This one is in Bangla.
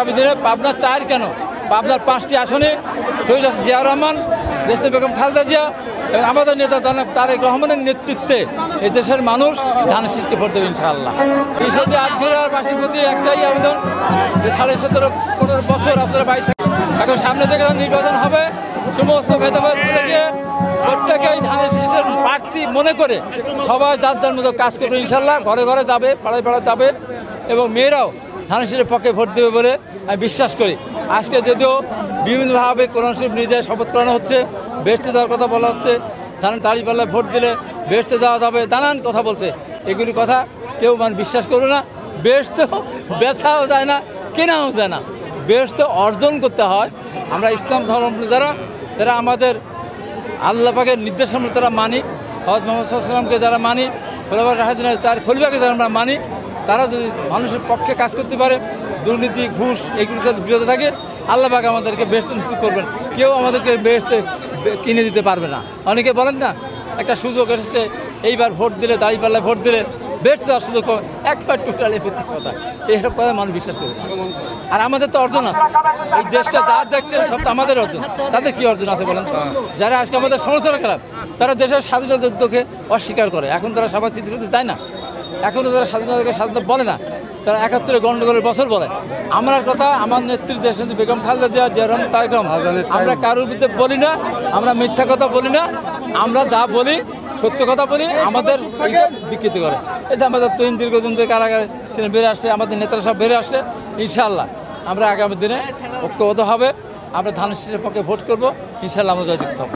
আগামী দিনে পাবনা 4 কেন পাবনার 5টি আসনে শহীদ জিয়াউর রহমান, দেশনেত্রী বেগম খালেদা জিয়া এবং আমাদের নেতা জনাব তারেক রহমানের নেতৃত্বে এই দেশের মানুষ ধানের শীষকে ভোট দেবে ইনশাআল্লাহ। এই সাথে আজকেরবাসীর প্রতি একটাই আবেদন যে 17.5-15 বছর আপনারা বাইরে থাকেন, এখন সামনে থেকে নির্বাচন হবে, সমস্ত ভেদাভেদ ভুলে গিয়ে প্রত্যেকেই ধানের শীষের প্রার্থী মনে করে সবাই যার যার মতো কাজ করবে ইনশাআল্লাহ। ঘরে ঘরে যাবে, পাড়ায় পাড়ায় যাবে এবং মেয়েরাও ধানের শীষের পক্ষে ভোট দেবে বলে আমি বিশ্বাস করি। আজকে যদিও বিভিন্নভাবে কোরআন শরীফ নিজের শপথ করানো হচ্ছে, বেহেশতে যাওয়ার কথা বলা হচ্ছে, ধানের দাঁড়িপাল্লায় ভোট দিলে বেহেশতে যাওয়া যাবে, নানান কথা বলছে। এগুলি কথা কেউ বিশ্বাস করবে না। বেহেশত বেচাও যায় না, কেনাও যায় না, বেহেশত অর্জন করতে হয়। আমরা ইসলাম ধর্ম যারা আমাদের আল্লাহ পাকের নির্দেশনা তারা মানি, হযরত মুহাম্মদ সাল্লাল্লাহু আলাইহি ওয়াসাল্লামকে যারা মানি, খোলাফায়ে রাশিদিনের 4 খলিফাকে যারা আমরা মানি, তারা যদি মানুষের পক্ষে কাজ করতে পারে, দুর্নীতি ঘুষ এগুলোতে বিরত থাকে, আল্লাহ পাক আমাদেরকে বেহেশত নিশ্চিত করবেন। কেউ আমাদেরকে বেহেশতে কিনে দিতে পারবে না। অনেকে বলেন না একটা সুযোগ এসেছে, এইবার ভোট দিলে দাঁড়িপাল্লায় ভোট দিলে বেহেশতে দেওয়ার সুযোগ পাবে, একবার টোটালি ভিত্তিক কথা। এইসব কথা মানুষ বিশ্বাস করবে না। আর আমাদের তো অর্জন আছে, এই দেশটা যা দেখছেন সব তো আমাদের অর্জন। তাদের কী অর্জন আছে বলেন? যারা আজকে আমাদের সমালোচনা খারাপ, তারা দেশের স্বাধীনতার উদ্যোগে অস্বীকার করে। এখন তারা সবার চিন্তা চায় না, এখনও তারা স্বাধীনতাকে স্বাধীনতা বলে না, তারা 71 গণ্ডগোলের বছর বলে। আমার কথা, আমার নেত্রী দেশনেত্রী বেগম খালেদা জিয়া, জিয়াউর রহমান, তারেক রহমান, আমরা কারোর বিরুদ্ধে বলি না, আমরা মিথ্যা কথা বলি না, আমরা যা বলি সত্য কথা বলি। আমাদের বিকৃতি করে এই যে আমাদের তুহিন দীর্ঘদিন থেকে কারাগারে ছিলেন, বেড়ে আসছে, আমাদের নেতারা সব বেড়ে আসছে। ইনশাআল্লাহ আমরা আগামী দিনে ঐক্যবদ্ধ হবে, আমরা ধানের শীষের পক্ষে ভোট করবো, ইনশাআল্লাহ আমরা জয়যুক্ত হব।